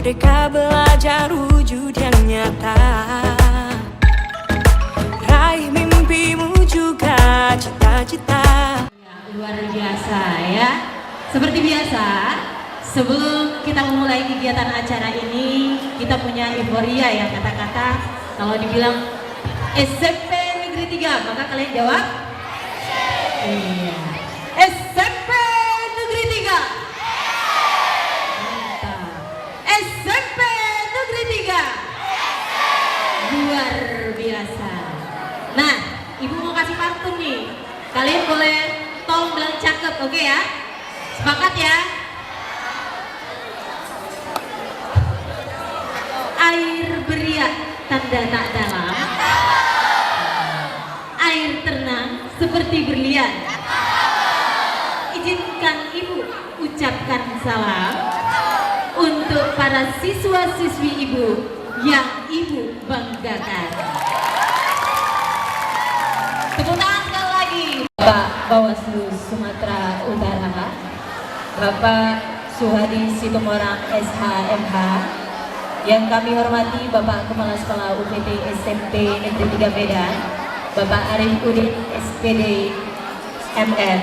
Merdeka belajar wujud yang nyata, raih mimpimu juga cita-cita. Luar biasa ya. Seperti biasa, sebelum kita memulai kegiatan acara ini, kita punya euforia ya, kata-kata kalau dibilang SMP Negeri 3, maka kalian jawab? Iya. SMP Negeri 3. Mantap. SMP Negeri 3. Luar biasa. Nah, Ibu mau kasih pantun nih. Kalian boleh tolong bilang cakep, oke ya? Sepakat ya? Air beriak tanda tak dalam, air tenang seperti berlian. Izinkan Ibu ucapkan salam untuk para siswa-siswi Ibu yang Ibu banggakan. Tepuk tangan sekali lagi. Bapak Bawaslu Sumatera Utara, Bapak Suhadi Situmorang SHMH, yang kami hormati Bapak Kepala Sekolah UPT SMP Negeri 3 Medan, Bapak Arif Udin SPD MN,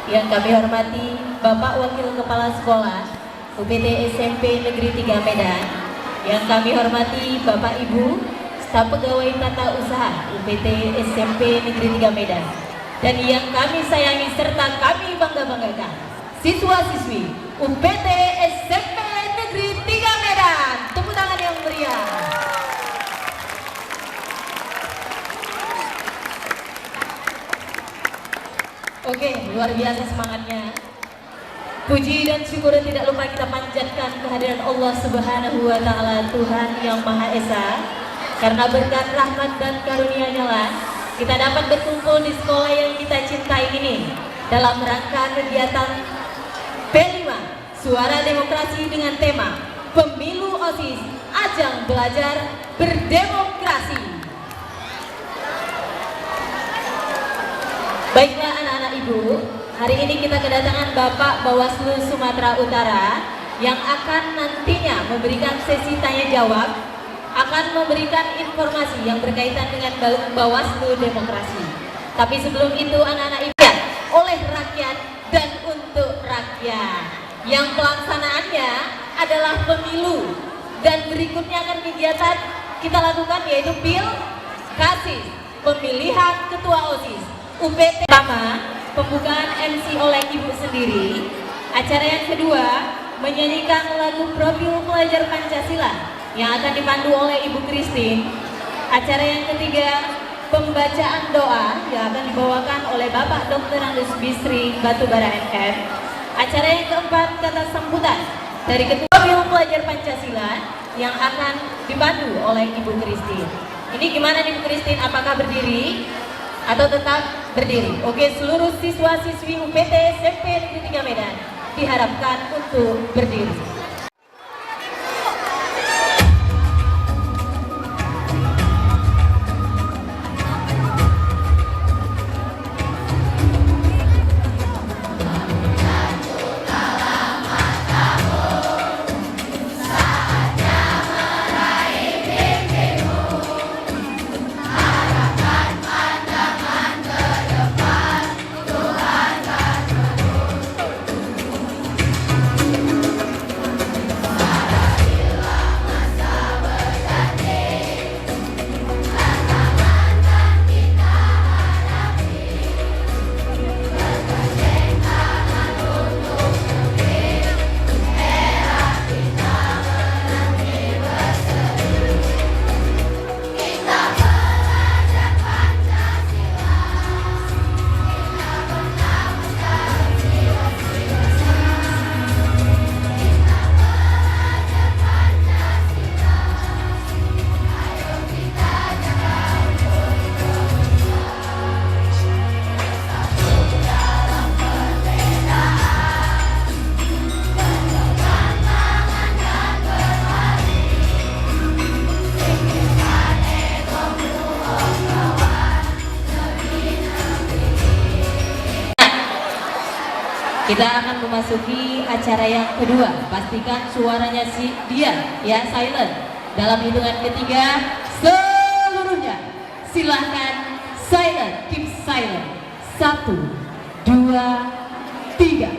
yang kami hormati Bapak Wakil Kepala Sekolah UPT SMP Negeri 3 Medan, yang kami hormati Bapak Ibu Staf Pegawai Tata Usaha UPT SMP Negeri 3 Medan, dan yang kami sayangi serta kami bangga-banggakan, siswa-siswi UPT SMP Negeri 3 Medan. Tepuk tangan yang meriah. Oke, luar biasa semangatnya. Puji dan syukur tidak lupa kita panjatkan kehadiran Allah Subhanahu wa Ta'ala, Tuhan yang Maha Esa. Karena berkat rahmat dan karunia-Nya lah kita dapat berkumpul di sekolah yang kita cintai ini dalam rangka kegiatan P5 Suara Demokrasi dengan tema Pemilu OSIS, Ajang Belajar Berdemokrasi. Baiklah anak-anak Ibu, hari ini kita kedatangan Bapak Bawaslu Sumatera Utara yang akan nantinya memberikan sesi tanya jawab, akan memberikan informasi yang berkaitan dengan Bawaslu Demokrasi. Tapi sebelum itu anak-anak Ibu, oleh rakyat dan untuk rakyat, yang pelaksanaannya adalah pemilu, dan berikutnya akan kegiatan kita lakukan yaitu Pilkasis, pemilihan ketua OSIS UPT. Pertama, pembukaan MC oleh Ibu sendiri. Acara yang kedua, menyanyikan lagu Profil Pelajar Pancasila yang akan dipandu oleh Ibu Christine. Acara yang ketiga, pembacaan doa yang akan dibawakan oleh Bapak Dr. Andus Bisri Batubara MM. Acara yang keempat, kata sambutan dari Ketua Profil Pelajar Pancasila yang akan dipandu oleh Ibu Christine. Ini gimana nih Bu Christine, apakah berdiri atau tetap berdiri? Oke, seluruh siswa-siswi UPT SMP Negeri 3 Medan diharapkan untuk berdiri. Kita akan memasuki acara yang kedua. Pastikan suaranya dia ya silent. Dalam hitungan ketiga, seluruhnya silahkan silent, keep silent. 1, 2, 3.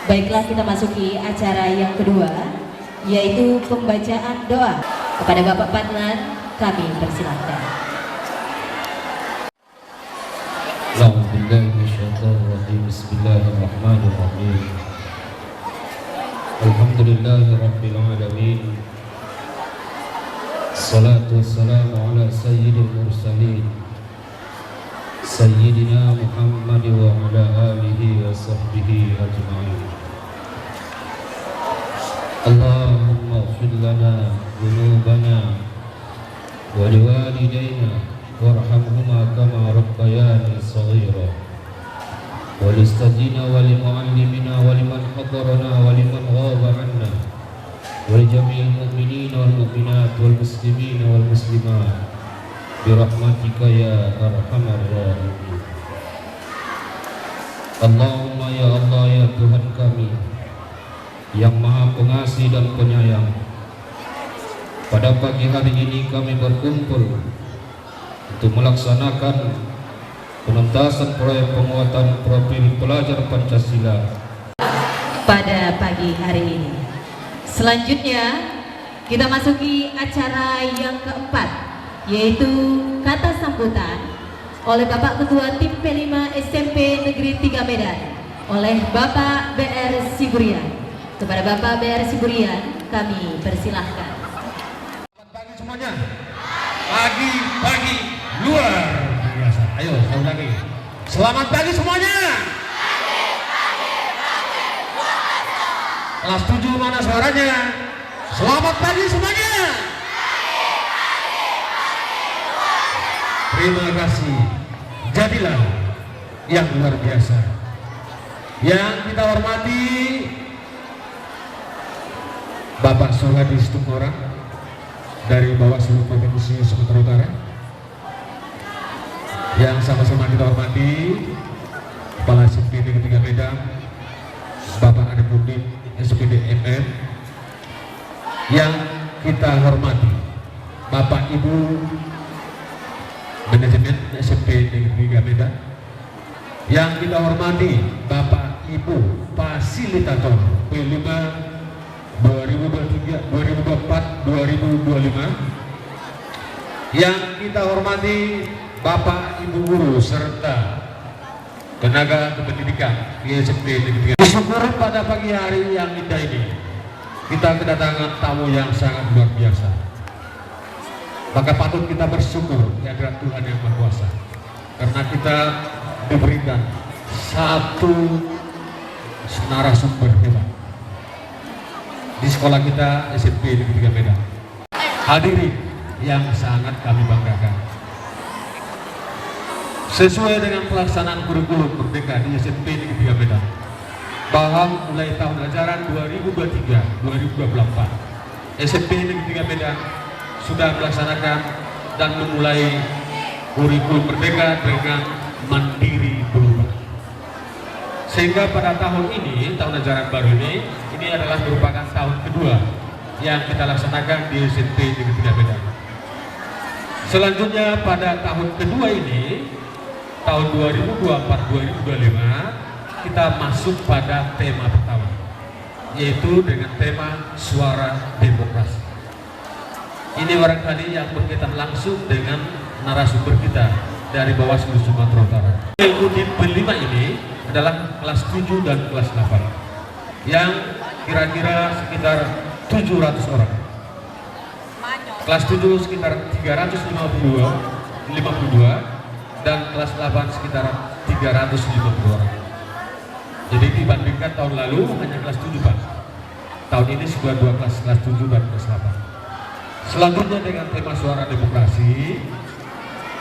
Baiklah, kita masuki acara yang kedua, yaitu pembacaan doa. Kepada Bapak Patlan, kami persilahkan. Bismillahirrahmanirrahim. Alhamdulillahirabbil alamin. Salatu wassalamu ala sayyidil mursalin Sayyidina Muhammad wa ala alihi wa sahbihi ajma'in. Allahumma ighfir lana dhunubana wa liwalidayna warhamhuma kama rabbayani shaghira. Walistajina walimuallimina waliman hadarana waliman ghaba anna walijami'il mu'minina wal mu'minat wal muslimina wal muslimat birahmatika ya arhamar rahimin. Allahumma ya Allah ya Tuhan kami yang maha pengasih dan penyayang, pada pagi hari ini kami berkumpul untuk melaksanakan penuntasan proyek penguatan profil pelajar Pancasila pada pagi hari ini. Selanjutnya kita masuki acara yang keempat, yaitu kata sambutan oleh Bapak Ketua Tim P5 SMP Negeri 3 Medan oleh Bapak BR Siburian. Kepada Bapak BR Siburian kami persilahkan. Selamat pagi semuanya. Pagi luar biasa. Ayo saya ulangi. Selamat pagi semuanya. Kelas 7 mana suaranya? Selamat pagi semuanya. Terima kasih. Jadilah yang luar biasa. Yang kita hormati Bapak Sohadi Stumora dari Bawaslu Provinsi Sumatera Utara, yang sama-sama kita hormati Kepala SPD 3 Medan Bapak Arifudin SPD MM, yang kita hormati Bapak Ibu Manajemen SMP 3 Medan, yang kita hormati Bapak Ibu Fasilitator P5 2023, 2024, 2025, yang kita hormati Bapak Ibu Guru serta tenaga kependidikan di SMP Negeri 3. Syukur pada pagi hari yang indah ini kita kedatangan tamu yang sangat luar biasa. Maka patut kita bersyukur di hadirat Tuhan yang Maha Kuasa, karena kita diberikan satu narasumber hebat di sekolah kita SMP Negeri 3 Medan. Hadirin yang sangat kami banggakan, sesuai dengan pelaksanaan kurikulum Merdeka di SMP Negeri 3 Medan, bahwa mulai tahun ajaran 2023-2024 SMP Negeri 3 Medan sudah melaksanakan dan memulai kurikulum Merdeka dengan mandiri berubah. Sehingga pada tahun ini, tahun ajaran baru ini adalah merupakan tahun kedua yang kita laksanakan di SMP Negeri 3 Medan. Selanjutnya pada tahun kedua ini, tahun 2024-2025, kita masuk pada tema pertama, yaitu dengan tema suara demokrasi. Ini barangkali yang berkaitan langsung dengan narasumber kita dari Bawaslu Sumatera Utara. Udin P5 ini adalah kelas 7 dan kelas 8 yang kira-kira sekitar 700 orang. Kelas 7 sekitar 352 dan kelas 8 sekitar 350 orang. Jadi dibandingkan tahun lalu hanya kelas 7 Pak. Tahun ini sudah 2 kelas 7 dan kelas 8. Selanjutnya dengan tema suara demokrasi,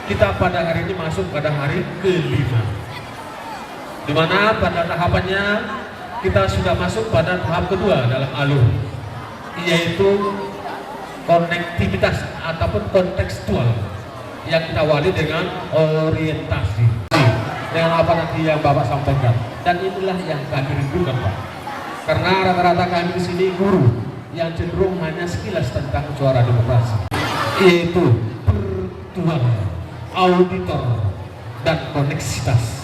kita pada hari ini masuk pada hari ke-5, di mana pada tahapannya kita sudah masuk pada tahap kedua dalam alur, yaitu konektivitas ataupun kontekstual, yang kita awali dengan orientasi. dengan apa nanti yang Bapak sampaikan. Dan inilah yang kami rindukan, Pak. Karena rata-rata kami di sini guru yang cenderung hanya sekilas tentang suara demokrasi, yaitu pertuanan, auditor, dan koneksitas.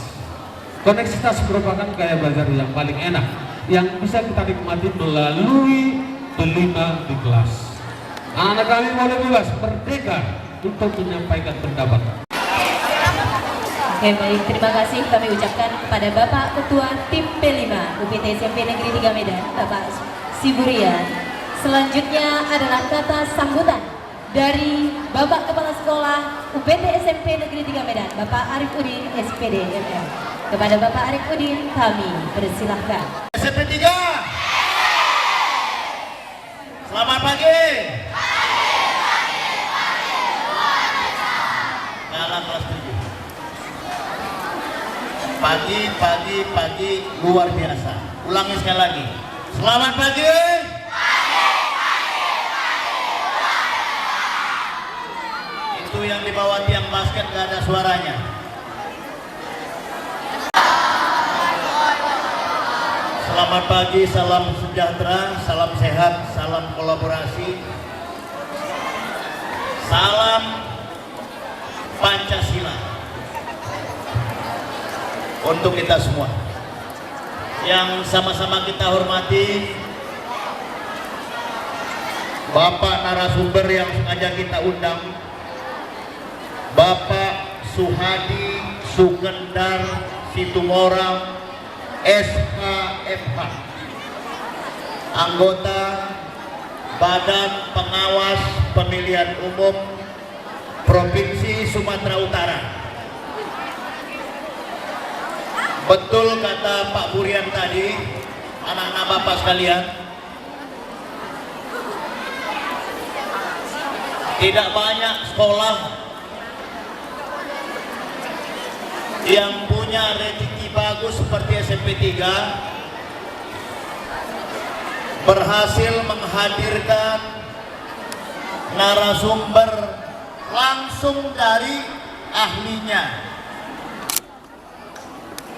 Koneksitas merupakan gaya belajar yang paling enak yang bisa kita nikmati melalui delima di kelas. Anak-anak kami boleh bebas, merdeka untuk menyampaikan pendapat. Oke, baik, terima kasih kami ucapkan kepada Bapak Ketua Tim P5 UPT SMP Negeri 3 Medan, Bapak Siburian. Selanjutnya adalah kata sambutan dari Bapak Kepala Sekolah UPT SMP Negeri 3 Medan, Bapak Arif Udin, SPD MM. Kepada Bapak Arif Udin, kami persilahkan. SMP 3. Selamat pagi. Kalah kelas 7. Pagi luar biasa. Ulangi sekali lagi. Selamat pagi. Itu yang di bawah tiang basket gak ada suaranya. Selamat pagi, salam sejahtera, salam sehat, salam kolaborasi, salam Pancasila untuk kita semua. Yang sama-sama kita hormati Bapak narasumber yang sengaja kita undang, Bapak Suhadi Sukendar Situmorang, SHFH, anggota Badan Pengawas Pemilihan Umum Provinsi Sumatera Utara. Betul kata Pak Burian tadi, anak-anak Bapak sekalian, tidak banyak sekolah yang punya rezeki bagus seperti SMP 3 berhasil menghadirkan narasumber langsung dari ahlinya.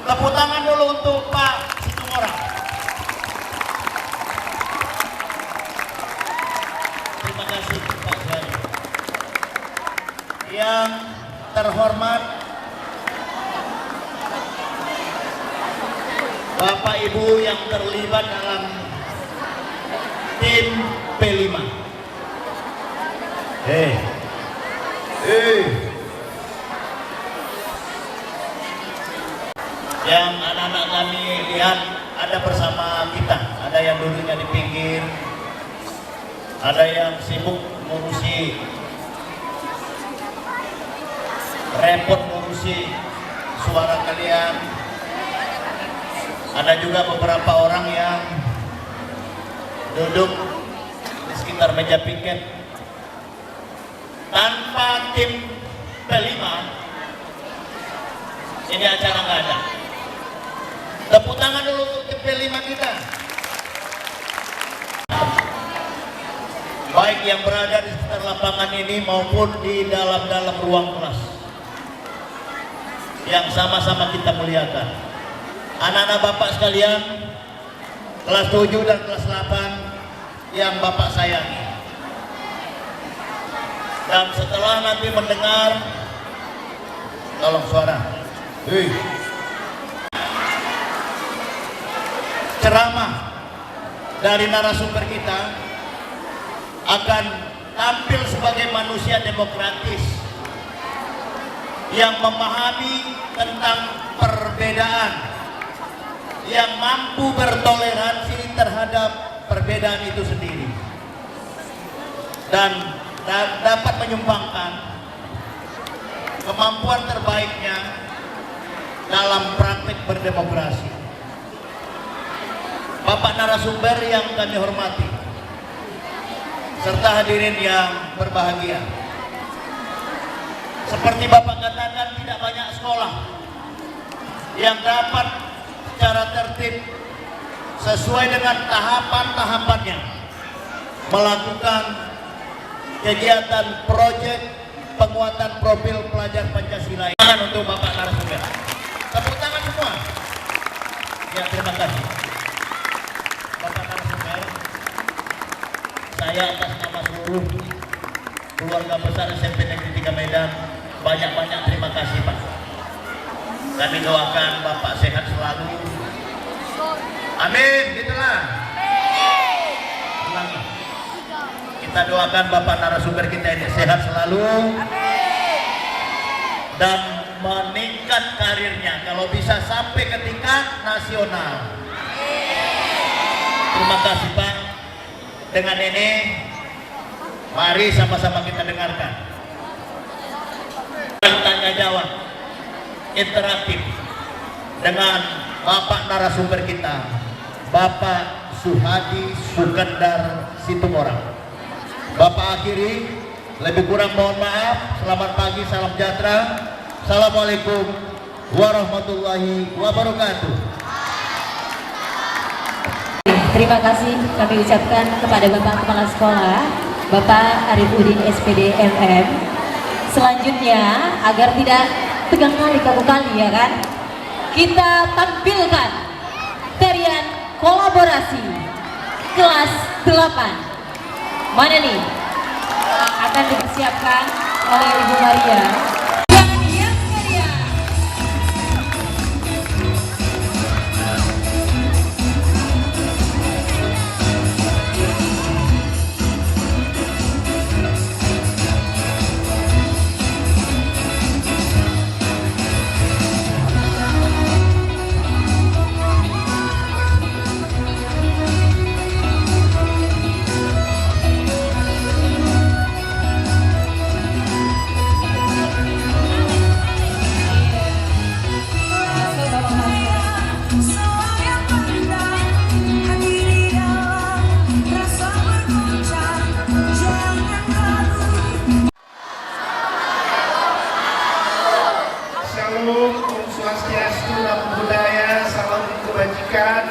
Tepuk tangan dulu untuk Pak Situmorang. Terima kasih Pak Suhadi. Yang terhormat Bapak Ibu yang terlibat dalam tim P5. Yang anak-anak kami lihat ada bersama kita, ada yang duduknya di pinggir, ada yang sibuk ngurusi, repot ngurusi suara kalian, ada juga beberapa orang yang duduk di sekitar meja piket. Tanpa tim P5 ini acara nggak ada. Tepuk tangan dulu untuk tim P5 kita. Baik yang berada di sekitar lapangan ini maupun di dalam ruang kelas yang sama-sama kita muliakan. Anak-anak Bapak sekalian, kelas 7 dan kelas 8 yang Bapak sayangi. Dan setelah nanti mendengar, tolong suara, ceramah dari narasumber kita akan tampil sebagai manusia demokratis yang memahami tentang perbedaan, yang mampu bertoleransi terhadap perbedaan itu sendiri, dan dapat menyumbangkan kemampuan terbaiknya dalam praktik berdemokrasi. Bapak narasumber yang kami hormati, serta hadirin yang berbahagia, seperti Bapak katakan, tidak banyak sekolah yang dapat secara tertib sesuai dengan tahapan-tahapannya melakukan kegiatan proyek penguatan profil pelajar Pancasila. Untuk Bapak narasumber. Ya, terima kasih. Bapak narasumber, saya atas nama seluruh keluarga besar SMP Negeri 3 Medan, banyak-banyak terima kasih Pak. Kami doakan Bapak sehat selalu. Amin, gitulah. Ulangi. Kita doakan Bapak narasumber kita ini sehat selalu. Dan meningkat karirnya, kalau bisa sampai ke tingkat nasional. Terima kasih Pak. Dengan ini, mari sama-sama kita dengarkan. Tanya jawab interaktif dengan Bapak narasumber kita, Bapak Suhadi Sukendar Situmorang. Bapak akhiri, lebih kurang mohon maaf. Selamat pagi, salam sejahtera. Assalamualaikum warahmatullahi wabarakatuh. Terima kasih kami ucapkan kepada Bapak Kepala Sekolah, Bapak Arifudin SPD MM. Selanjutnya, agar tidak tegang kali kaku kali ya kan, kita tampilkan tarian kolaborasi kelas 8. Mana nih? Akan dipersiapkan oleh Ibu Maria.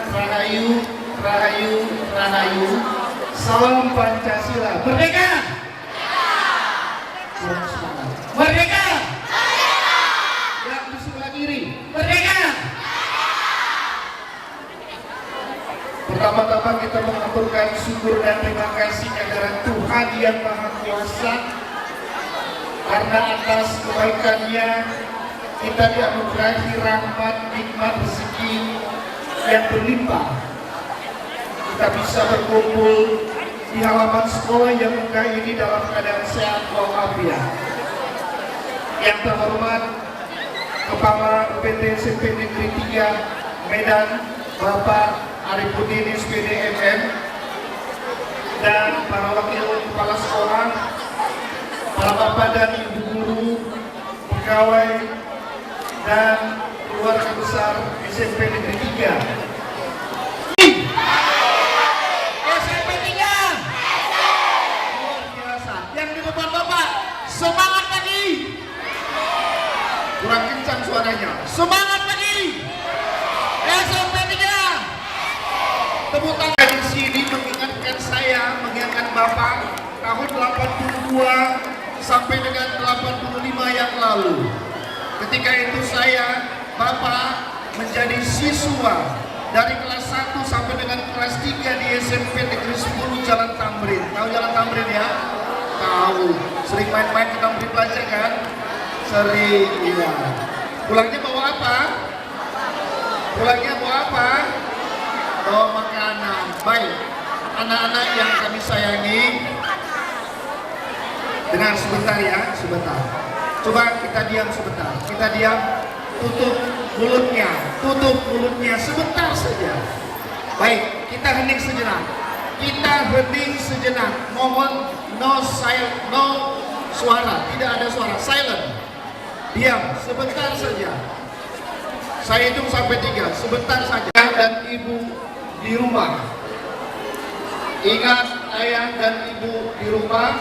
Rahayu, Rahayu, Rahayu. Salam Pancasila. Merdeka! Merdeka! Yang di sebelah kiri. Merdeka! Pertama-tama kita mengaturkan syukur dan terima kasih kepada Tuhan Yang Maha Kuasa, karena atas kebaikannya kita dianugerahi rahmat, nikmat, rezeki yang berlimpah. Kita bisa berkumpul di halaman sekolah yang megah ini dalam keadaan sehat walafiat. Yang terhormat Kepala UPT SMP Negeri 3 Medan, Bapak Arifudin SPD MM, dan para wakil kepala sekolah, para bapak dan ibu guru, pegawai, dan keluarga besar SMP Negeri 3. SMP 3. Luar biasa. Yang di depan Bapak, semangat lagi. Kurang kencang suaranya. Semangat lagi. SMP 3. Tepuk tangan di sini mengingatkan saya, mengingatkan Bapak tahun 82 sampai dengan 85 yang lalu. Ketika itu saya, Bapak, menjadi siswa dari kelas 1 sampai dengan kelas 3 di SMP Negeri 10 Jalan Tamrin. Tahu Jalan Tamrin ya? Tahu. Sering main-main ke Tamrin belajar kan? Sering, iya. Pulangnya bawa apa? Pulangnya bawa apa? Bawa makanan. Baik, anak-anak yang kami sayangi, dengar sebentar ya, sebentar. Coba kita diam sebentar. Kita diam. Tutup mulutnya sebentar saja. Baik, kita hening sejenak. Mohon no suara, tidak ada suara, silent. Diam sebentar saja. Saya hitung sampai 3, sebentar saja. Ayah dan ibu di rumah. Ingat, ayah dan ibu di rumah,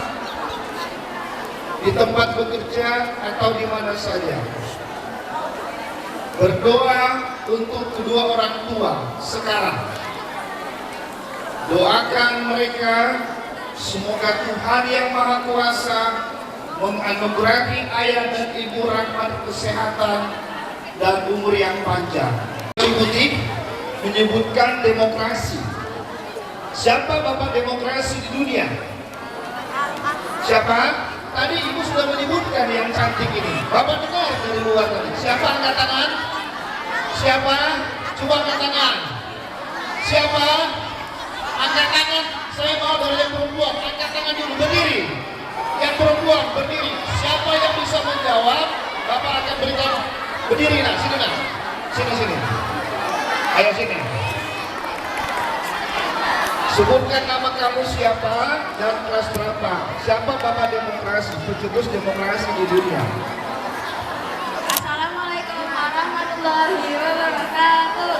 di tempat bekerja atau di mana saja. Berdoa untuk kedua orang tua sekarang. Doakan mereka, semoga Tuhan Yang Maha Kuasa menganugerahi ayah dan ibu rahmat, kesehatan, dan umur yang panjang. Ikuti menyebutkan demokrasi. Siapa bapak demokrasi di dunia? Siapa? Tadi ibu sudah menyebutkan yang cantik ini. Bapak dengar dari luar tadi. Siapa angkat tangan? Siapa? Coba angkat tangan. Siapa? Angkat tangan. Saya mau dari yang perempuan. Angkat tangan dulu, berdiri. Yang perempuan berdiri. Siapa yang bisa menjawab? Bapak akan berikan. Berdiri nak, sini nak. Sini. Ayo sini. Sebutkan nama kamu siapa dan kelas berapa. Siapa bapak demokrasi, pencetus demokrasi di dunia? Assalamualaikum warahmatullahi wabarakatuh.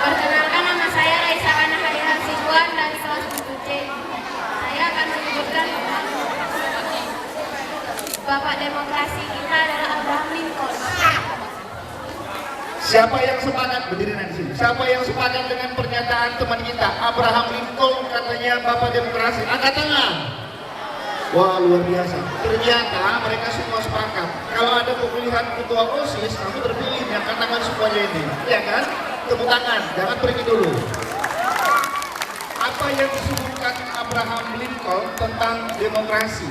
Perkenalkan, nama saya Raisa Anahaya Hafsizwan dari kelas 7C. Saya akan menyebutkan bapak demokrasi kita adalah Abraham Lincoln. Siapa yang sepakat? Berdiri nanti sini. Siapa yang sepakat dengan pernyataan teman kita Abraham Lincoln katanya bapak demokrasi? Angkat tangan. Wah, luar biasa. Ternyata mereka semua sepakat. Kalau ada pemilihan ketua OSIS, kamu terpilih. Angkat tangan semuanya ini, ya kan? Tepuk tangan. Jangan pergi dulu. Apa yang disebutkan Abraham Lincoln tentang demokrasi?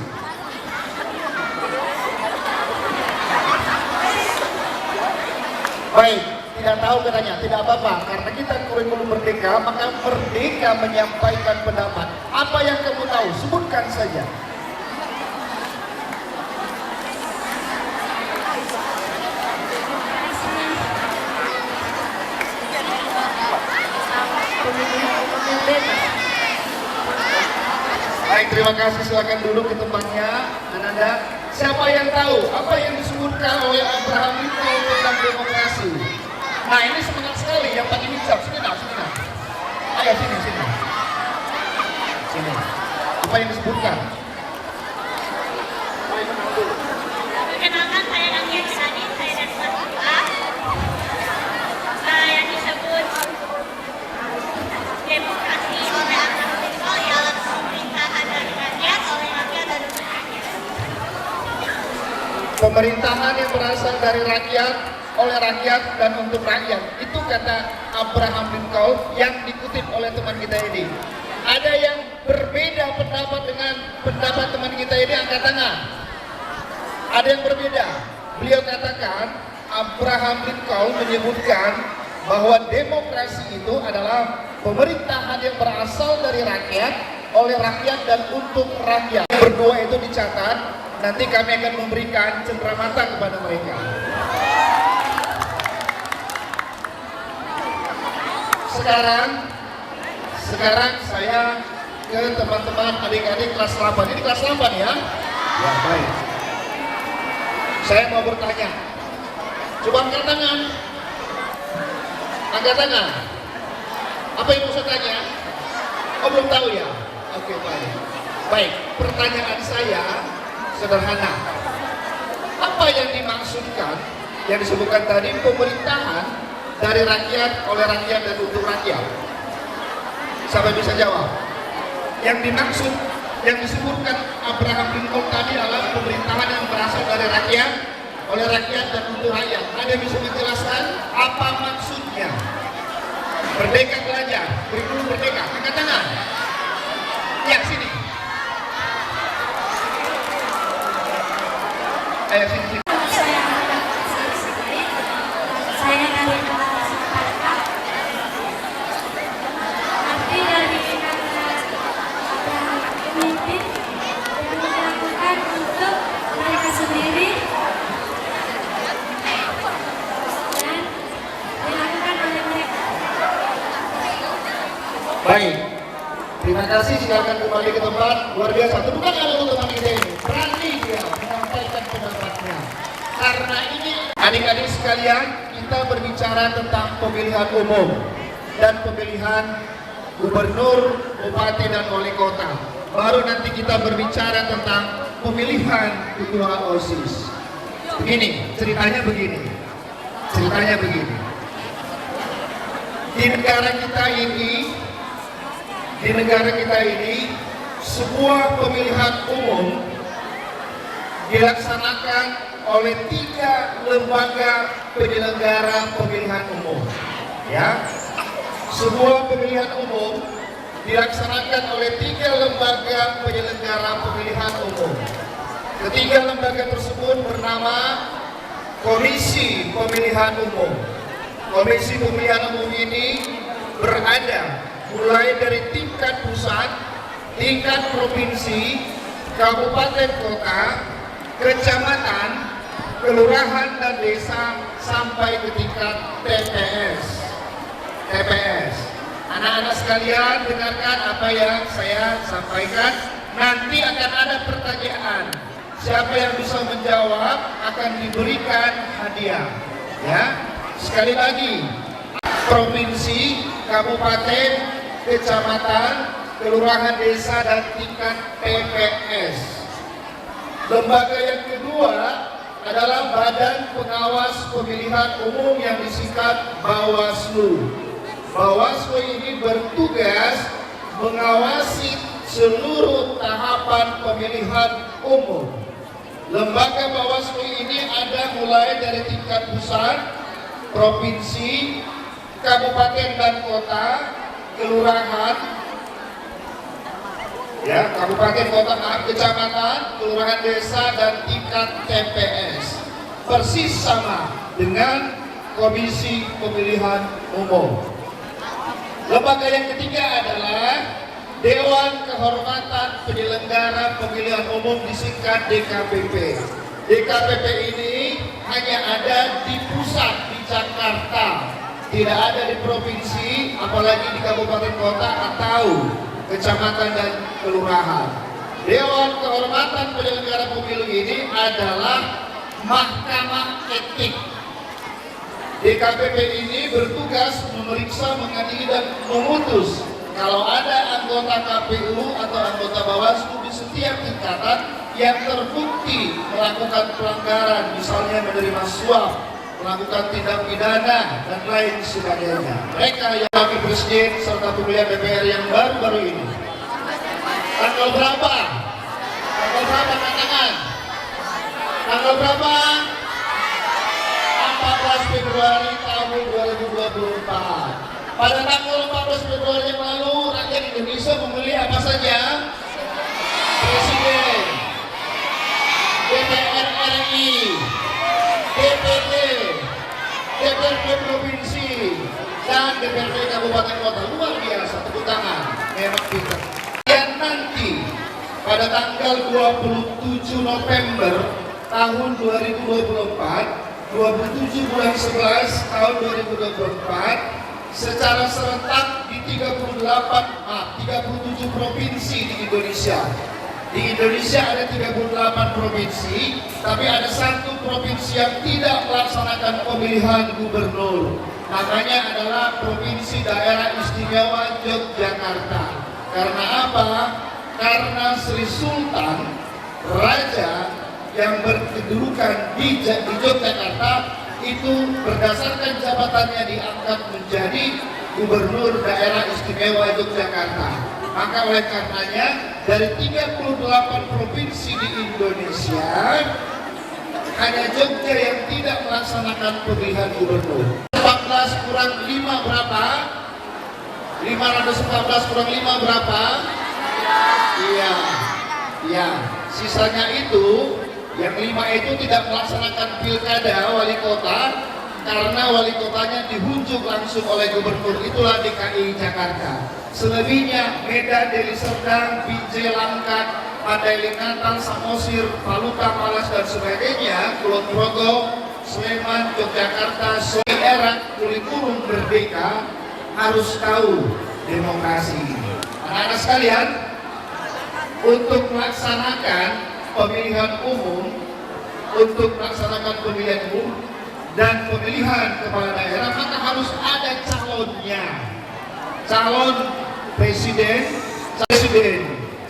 Baik, tidak tahu katanya, tidak apa-apa. Karena kita kurikulum merdeka, maka merdeka menyampaikan pendapat. Apa yang kamu tahu? Sebutkan saja. Baik, terima kasih. Silakan dulu ke tempatnya. Dan Anda, siapa yang tahu apa yang disebutkan oleh Abraham Lincoln tentang demokrasi? Nah, ini semangat sekali yang paling hijab. Sini nak. Ayo sini. Sini. Apa yang disebutkan? Perkenalkan, saya Nadia Kisani, saya dari kelas 2. Yang disebut demokrasi oleh Abraham Lincoln ialah pemerintahan dari rakyat, oleh rakyat dan untuk rakyat. Pemerintahan yang berasal dari rakyat, oleh rakyat dan untuk rakyat. Itu kata Abraham Lincoln yang dikutip oleh teman kita ini. Ada yang berbeda pendapat dengan pendapat teman kita ini, angkat tangan. Ada yang berbeda. Beliau katakan Abraham Lincoln menyebutkan bahwa demokrasi itu adalah pemerintahan yang berasal dari rakyat, oleh rakyat dan untuk rakyat. Berdua itu dicatat. Nanti kami akan memberikan cenderamata kepada mereka. Sekarang saya ke teman-teman adik-adik kelas 8. Ini kelas 8 ya? Ya, baik. Saya mau bertanya. Coba angkat tangan. Angkat tangan. Apa yang mau saya tanya? Oh, belum tahu ya? Oke, baik. Baik, pertanyaan saya sederhana. Apa yang dimaksudkan, yang disebutkan tadi, pemerintahan dari rakyat, oleh rakyat dan untuk rakyat? Siapa bisa jawab? Yang dimaksud, yang disebutkan Abraham Lincoln tadi adalah pemerintahan yang berasal dari rakyat, oleh rakyat dan untuk rakyat. Ada yang bisa menjelaskan apa maksudnya? Merdeka belajar, kurikulum merdeka. Angkat tangan. Ya, sini. Ayo sini. Saya dari kelas 4. Arti dari kata Abraham pemimpin yang dilakukan untuk mereka sendiri dan dilakukan oleh mereka. Baik. Terima kasih. Silakan kembali ke tempat. Luar biasa. Tepuk tangan untuk teman kita ini. Berani dia menyampaikan pendapatnya. Karena ini, adik-adik sekalian, kita berbicara tentang pemilihan umum dan pemilihan gubernur, bupati dan wali kota. Baru nanti kita berbicara tentang pemilihan ketua OSIS. Begini, ceritanya begini. Di negara kita ini, sebuah pemilihan umum dilaksanakan oleh 3 lembaga penyelenggara pemilihan umum. Ya, sebuah pemilihan umum dilaksanakan oleh 3 lembaga penyelenggara pemilihan umum. Ketiga lembaga tersebut bernama Komisi Pemilihan Umum. Komisi Pemilihan Umum ini berada mulai dari tingkat pusat, tingkat provinsi, kabupaten kota, kecamatan, kelurahan dan desa sampai ke tingkat TPS. Anak-anak sekalian, dengarkan apa yang saya sampaikan. Nanti akan ada pertanyaan. Siapa yang bisa menjawab akan diberikan hadiah. Ya, sekali lagi, provinsi, kabupaten, kecamatan, kelurahan, desa dan tingkat TPS. Lembaga yang kedua adalah Badan Pengawas Pemilihan Umum yang disingkat Bawaslu. Bawaslu ini bertugas mengawasi seluruh tahapan pemilihan umum. Lembaga Bawaslu ini ada mulai dari tingkat pusat, provinsi, kabupaten dan kota, kelurahan, ya, kabupaten kota, kecamatan, kelurahan, desa dan tingkat TPS. Persis sama dengan Komisi Pemilihan Umum. Lembaga yang ketiga adalah Dewan Kehormatan Penyelenggara Pemilihan Umum disingkat DKPP. DKPP ini hanya ada di pusat, di Jakarta, tidak ada di provinsi, apalagi di kabupaten kota atau kecamatan dan kelurahan. Dewan Kehormatan Penyelenggara Pemilu ini adalah Mahkamah Etik. DKPP ini bertugas memeriksa, mengadili dan memutus kalau ada anggota KPU atau anggota Bawaslu di setiap tingkatan yang terbukti melakukan pelanggaran, misalnya menerima suap, melakukan tindak pidana dan lain sebagainya. Mereka yang wakil presiden serta pemilihan DPR yang baru-baru ini. Tanggal berapa? Tanggal berapa tangan? Tanggal berapa? 14 Februari tahun 2024. Pada tanggal 14 Februari yang lalu, rakyat Indonesia memilih apa saja? Presiden, DPR RI, DPD, DPRD provinsi, dan DPRD kabupaten kota. Luar biasa, tepuk tangan. Memang pintar. Dan nanti pada tanggal 27 November tahun 2024, 27 bulan 11 tahun 2024, secara serentak di 37 provinsi di Indonesia. Di Indonesia ada 38 provinsi, tapi ada 1 provinsi yang tidak melaksanakan pemilihan gubernur. Namanya adalah Provinsi Daerah Istimewa Yogyakarta. Karena apa? Karena Sri Sultan Raja yang berkedudukan di Yogyakarta itu berdasarkan jabatannya diangkat menjadi Gubernur Daerah Istimewa Yogyakarta. Maka oleh karenanya dari 38 provinsi di Indonesia hanya Jogja yang tidak melaksanakan pemilihan gubernur. 14 kurang 5 berapa? 514 kurang 5 berapa? Iya. Iya. Sisanya itu yang 5 itu tidak melaksanakan pilkada wali kota karena wali kotanya dihunjuk langsung oleh gubernur, itulah DKI Jakarta. Selebihnya Medan, Deli Serdang, Binjai, Langkat, Mandailing, Natal, Samosir, Paluka, Malas dan sebagainya, Kulon Progo, Sleman, Yogyakarta, era kurikulum merdeka harus tahu demokrasi. Anak-anak sekalian, untuk melaksanakan pemilihan umum, dan pemilihan kepala daerah, maka harus ada calonnya. Calon presiden,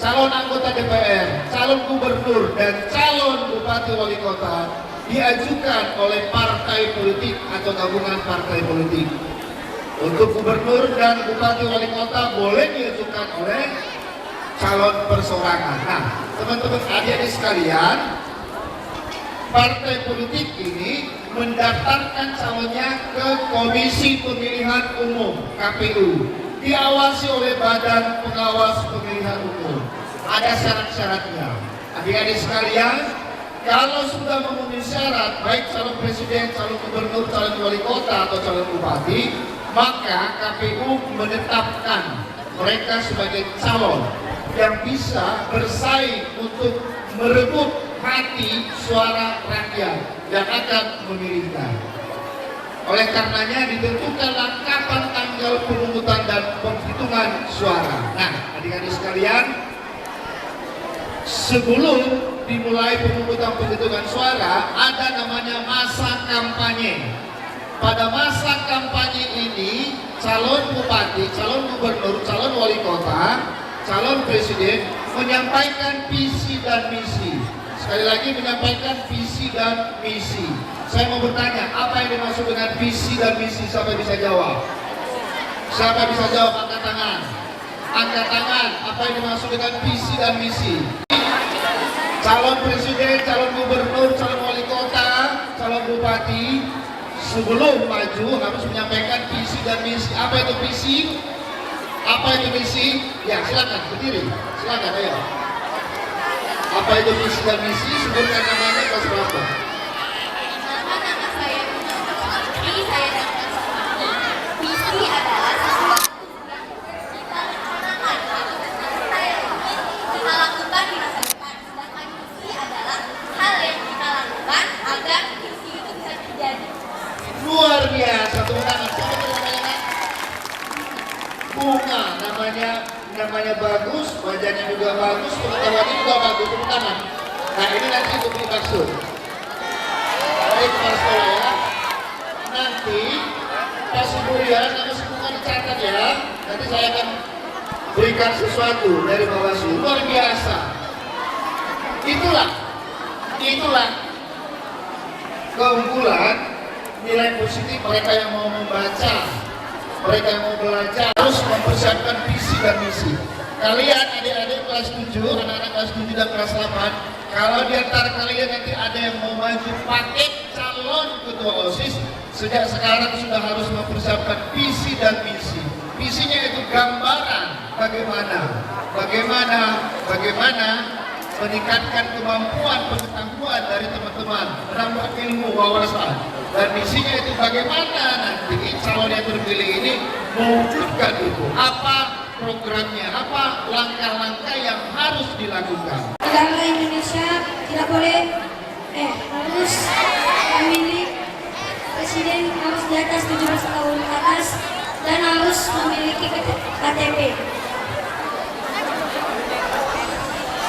calon anggota DPR, calon gubernur, dan calon bupati wali kota diajukan oleh partai politik atau gabungan partai politik. Untuk gubernur dan bupati wali kota boleh diajukan oleh calon perseorangan. Nah, teman-teman adik-adik sekalian, partai politik ini mendaftarkan calonnya ke Komisi Pemilihan Umum (KPU), diawasi oleh Badan Pengawas Pemilihan Umum. Ada syarat-syaratnya. Adik-adik sekalian, kalau sudah memenuhi syarat, baik calon presiden, calon gubernur, calon wali kota, atau calon bupati, maka KPU menetapkan mereka sebagai calon yang bisa bersaing untuk merebut hati suara rakyat yang akan memilihnya. Oleh karenanya ditentukanlah kapan tanggal pemungutan dan penghitungan suara. Nah, adik-adik sekalian, sebelum dimulai pemungutan penghitungan suara, ada namanya masa kampanye. Pada masa kampanye ini, calon bupati, calon gubernur, calon wali kota, calon presiden menyampaikan visi dan misi. Sekali lagi menyampaikan visi dan misi. Saya mau bertanya, apa yang dimaksud dengan visi dan misi? Siapa bisa jawab? Siapa bisa jawab? Angkat tangan. Angkat tangan. Apa yang dimaksud dengan visi dan misi? Calon presiden, calon gubernur, calon wali kota, calon bupati sebelum maju harus menyampaikan visi dan misi. Apa itu visi? Apa itu misi? Ya, silakan berdiri. Silakan, ayo. Apa itu visi dan misi? Sebutkan namanya kelas berapa? Nama saya Putri, saya datang sini. Visi adalah sesuatu yang kita rencanakan atau kita lakukan di masa depan. Sedangkan misi adalah hal yang kita lakukan agar visi itu bisa terjadi. Luar biasa, tepuk tangan. Siapa yang namanya? Bunga, namanya bagus, wajahnya juga bagus, pengetahuannya juga bagus, tepuk tangan. Nah, ini nanti untuk dimaksud. Baik, kepala sekolah ya. Nanti pas Buria, nama semuanya dicatat ya. Nanti saya akan berikan sesuatu dari Bawaslu. Luar biasa. Itulah keunggulan nilai positif mereka yang mau membaca, mereka yang mau belajar harus mempersiapkan visi dan misi. Kalian adik-adik kelas 7, anak-anak kelas 7 dan kelas 8, kalau di antara kalian nanti ada yang mau maju pakai calon ketua OSIS, sejak sekarang sudah harus mempersiapkan visi dan misi. Visinya itu gambaran bagaimana meningkatkan kemampuan pengetahuan dari teman-teman, menambah ilmu wawasan. Dan misinya itu bagaimana nanti calon yang terpilih ini mewujudkan itu. Apa programnya, apa langkah-langkah yang harus dilakukan. Negara Indonesia tidak boleh harus memilih presiden harus di atas 17 tahun ke atas dan harus memiliki KTP.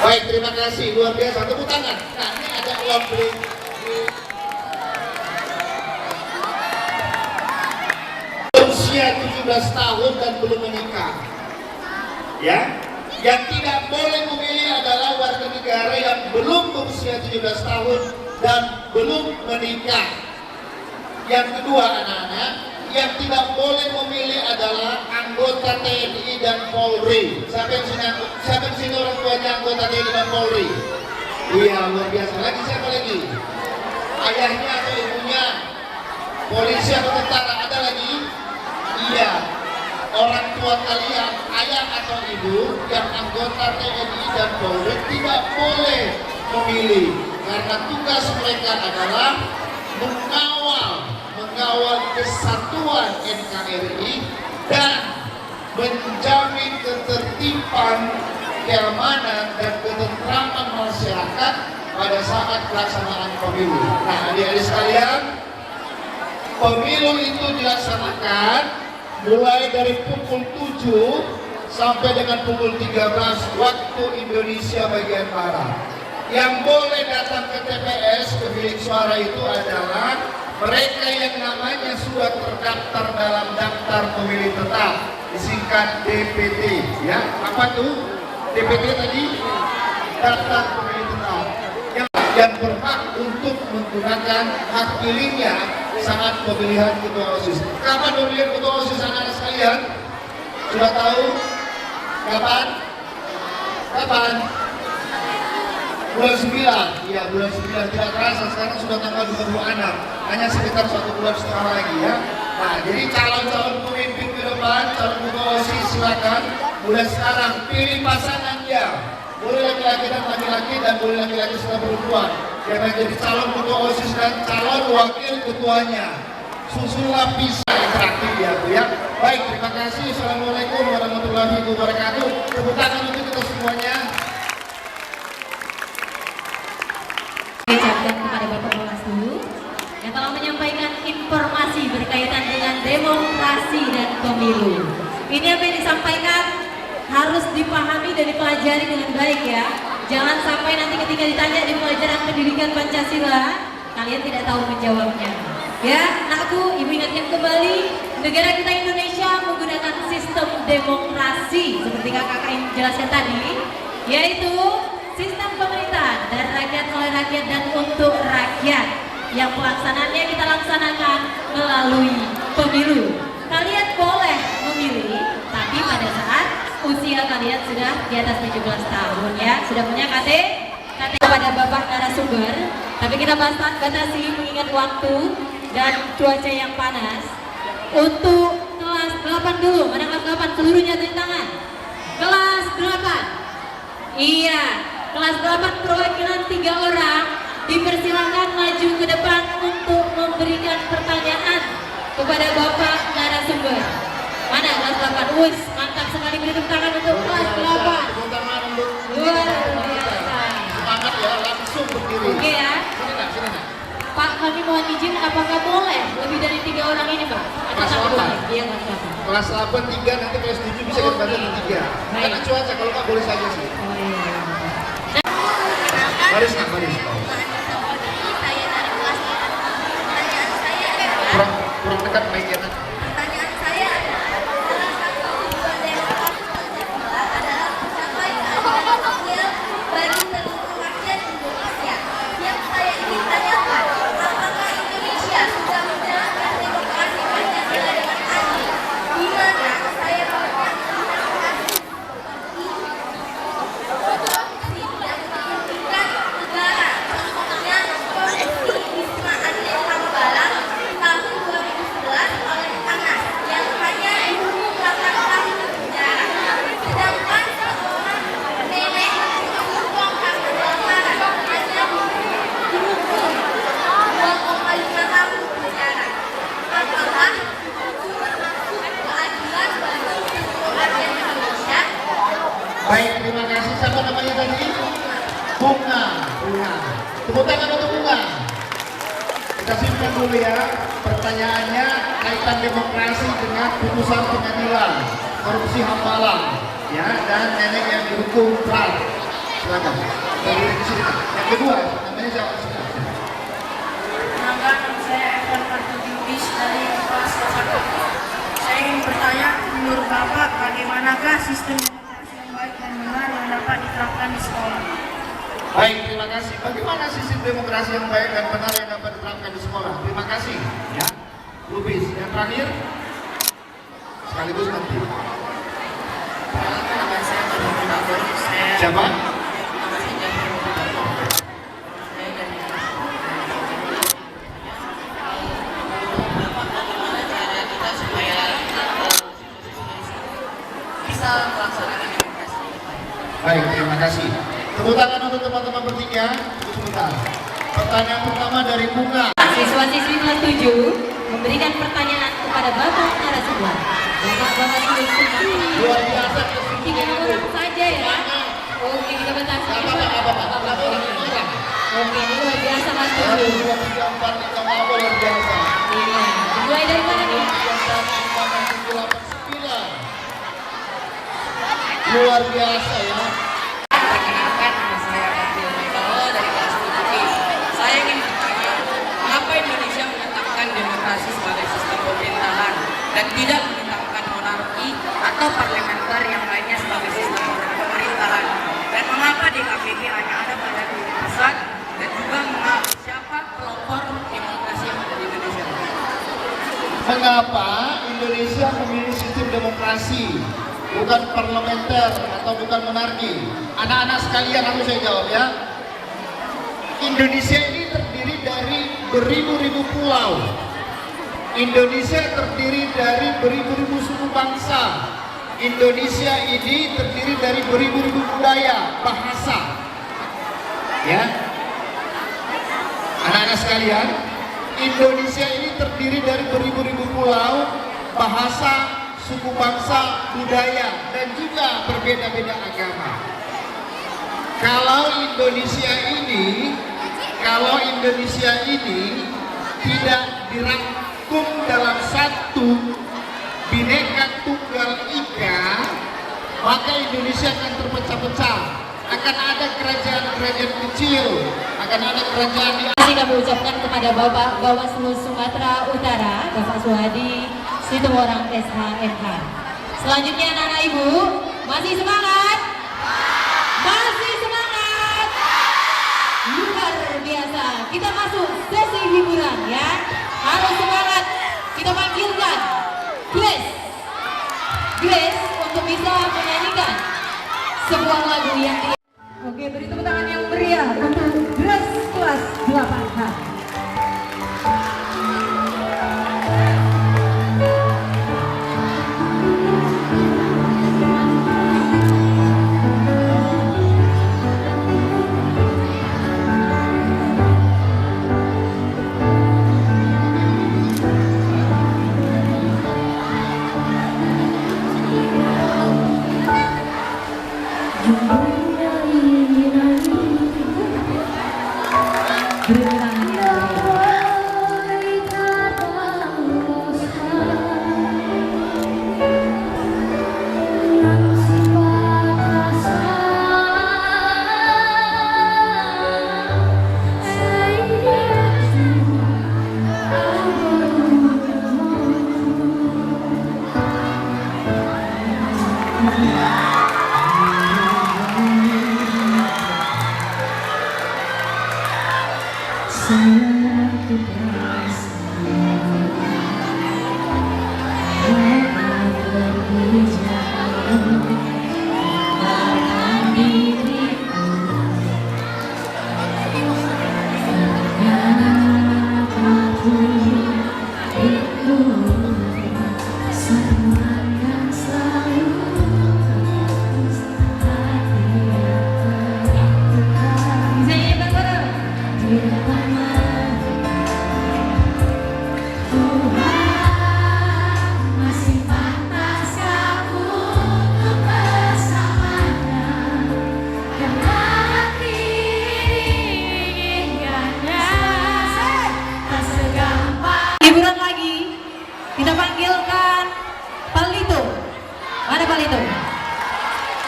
Baik, terima kasih, luar biasa. Tepuk tangan. Nah, ini ada uang beli. Usia 17 tahun dan belum menikah. Ya, yang tidak boleh memilih adalah warga negara yang belum berusia 17 tahun dan belum menikah. Yang kedua, anak-anak, yang tidak boleh memilih adalah anggota TNI dan Polri. Siapa yang sini orang tuanya anggota TNI dan Polri? Iya, luar biasa. Lagi siapa lagi? Ayahnya atau ibunya? Polisi atau tentara? Ada lagi? Iya. Orang tua kalian, ayah atau ibu yang anggota TNI dan Polri tidak boleh memilih, karena tugas mereka adalah mengawal kesatuan NKRI dan menjamin ketertiban, keamanan dan ketentraman masyarakat pada saat pelaksanaan pemilu. Nah, adik-adik sekalian, pemilu itu dilaksanakan mulai dari pukul 7 sampai dengan pukul 13 waktu Indonesia bagian Barat. Yang boleh datang ke TPS ke bilik suara itu adalah mereka yang namanya sudah terdaftar dalam daftar pemilih tetap, disingkat DPT. Ya, apa tuh DPT tadi? Daftar pemilih tetap. Yang berhak untuk menggunakan hak pilihnya saat pemilihan ketua OSIS. Kapan pemilihan ketua OSIS, anak-anak sekalian? Sudah tahu? Kapan? Bulan 9, iya bulan 9 tidak terasa, sekarang sudah tanggal 26, hanya sekitar 1 bulan setengah lagi ya. Nah, jadi calon-calon pemimpin ke depan, calon ketua OSIS silakan mulai sekarang pilih pasangannya. Boleh laki-laki dan laki-laki dan boleh laki-laki serta perempuan. Yang menjadi calon ketua OSIS dan calon wakil ketuanya. Susulah bisa interaktif ya Bu ya. Baik, terima kasih. Assalamualaikum warahmatullahi wabarakatuh. Tepuk tangan untuk kita semuanya. Ucapkan kepada Bapak Bawaslu yang telah menyampaikan informasi berkaitan dengan demokrasi dan pemilu. Ini apa yang disampaikan harus dipahami dan dipelajari dengan baik ya. Jangan sampai nanti ketika ditanya di pelajaran pendidikan Pancasila, kalian tidak tahu menjawabnya. Ya, anakku, ibu ingatkan kembali, negara kita Indonesia menggunakan sistem demokrasi seperti kakak jelaskan tadi, yaitu sistem pemerintahan dari rakyat oleh rakyat dan untuk rakyat, yang pelaksanaannya kita laksanakan melalui pemilu. Kalian boleh memilih, tapi pada saat usia kalian sudah di atas 17 tahun ya, sudah punya KT kepada Bapak narasumber. Tapi kita batasi mengingat waktu dan cuaca yang panas. Untuk kelas 8 dulu, mana kelas 8? Seluruhnya dari tangan. Kelas 8. Iya, kelas 8 perwakilan 3 orang dipersilakan maju ke depan untuk memberikan pertanyaan kepada Bapak narasumber. Mana kelas 8? Wus, mantap sekali, beri tepuk tangan untuk kelas 8. Luar biasa. Semangat ya, langsung berdiri. Oke ya. Sini nak. Pak, kami mohon izin, apakah boleh lebih dari 3 orang ini Pak? Atau Kelas satu 8. boleh? Iya, kelas 8. Kelas 8 3, nanti kelas 7 bisa kita baca di 3. Baik. Karena cuaca, kalau nggak boleh saja sih. Oh iya. Baris nak, baris. Saya dari kelas 8. Pertanyaan saya Kurang dekat mic-nya. Pertanyaan saya salah satu tujuan demokrasi adalah mencapai keadilan sosial bagi seluruh rakyat Indonesia. Yang saya ingin tanyakan, apakah Indonesia sudah menjalankan demokrasi Pancasila dengan adil? Di mana saya menyampaikan korupsi yang menghentikan negara, contohnya korupsi Wisma Atlet Hambalang tahun 2011 oleh Anas yang hanya dihukum 8 tahun penjara. Sedangkan seorang nenek Tumpong Kamaran hanya dihukum 2,5 tahun penjara. Apakah itu termasuk keadilan bagi seluruh rakyat Indonesia? Baik, terima kasih. Siapa namanya tadi? Bunga. Tepuk tangan untuk Bunga. Kita simpan dulu ya. Pertanyaannya kaitan demokrasi dengan putusan pengadilan korupsi Hambalang ya, dan nenek yang dihukum berat. Silakan. Dari sini. Yang kedua, namanya siapa? Nama saya Evan Kartudibis dari kelas 1. Saya ingin bertanya, menurut Bapak bagaimanakah sistem demokrasi yang baik dan benar yang dapat diterapkan di sekolah? Baik, terima kasih. Bagaimana sistem demokrasi yang baik dan benar yang dapat diterapkan di sekolah? Terima kasih. Ya, Lubis. Yang terakhir, sekaligus nanti. Nama saya Jafar Bator. Siapa? Nama saya Jafar Bator. Saya dari Bapak, bagaimana cara kita supaya bisa melaksanakan demokrasi? Baik, terima kasih. Tepuk tangan untuk teman-teman bertiga. Tunggu sebentar. Pertanyaan pertama dari Bunga. Siswa-siswi kelas 7 memberikan pertanyaan kepada Bapak narasumber. Bapak Bawaslu Sumatera. Luar biasa. 3 orang saja ya. Oke, kita batasi. Oke, ini luar biasa Mas 1, 2, 7. 3, 4, 5, luar biasa. Iya. Dimulai dari mana nih? Luar biasa ya. Perkenalkan, nama saya Abdul Mikalo dari kelas 7. Saya ingin bertanya, mengapa Indonesia menetapkan demokrasi sebagai sistem pemerintahan dan tidak menetapkan monarki atau parlementer yang lainnya sebagai sistem pemerintahan? Dan mengapa DKPP hanya ada pada pusat dan juga siapa pelopor demokrasi yang ada di Indonesia? Mengapa Indonesia memilih sistem demokrasi, bukan parlementer atau bukan monarki? Anak-anak sekalian, harus saya jawab ya. Indonesia ini terdiri dari beribu-ribu pulau. Indonesia terdiri dari beribu-ribu suku bangsa. Indonesia ini terdiri dari beribu-ribu budaya, bahasa. Ya, anak-anak sekalian, Indonesia ini terdiri dari beribu-ribu pulau, bahasa, suku bangsa, budaya, dan juga berbeda-beda agama. Kalau Indonesia ini tidak dirangkum dalam satu Bhinneka Tunggal Ika, maka Indonesia akan terpecah-pecah. Akan ada kerajaan-kerajaan kecil, akan ada kerajaan di... Terima kasih kami ucapkan kepada Bapak Bawaslu Sumatera Utara, Bapak Suhadi Situmorang SHMH. Selanjutnya anak-anak ibu, masih semangat? Masih semangat? Luar biasa. Kita masuk sesi hiburan ya. Harus semangat. Kita panggilkan Grace untuk bisa menyanyikan sebuah lagu yang... Oke, beri tepuk tangan yang meriah untuk Grace kelas 8H.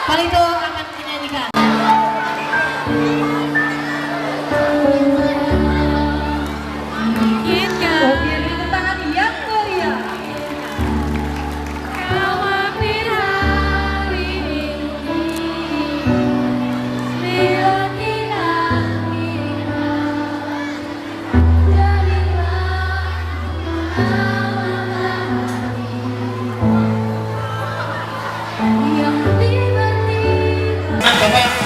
Palito akan menyanyikan. Oke, beri tangan yang meriah. Bapak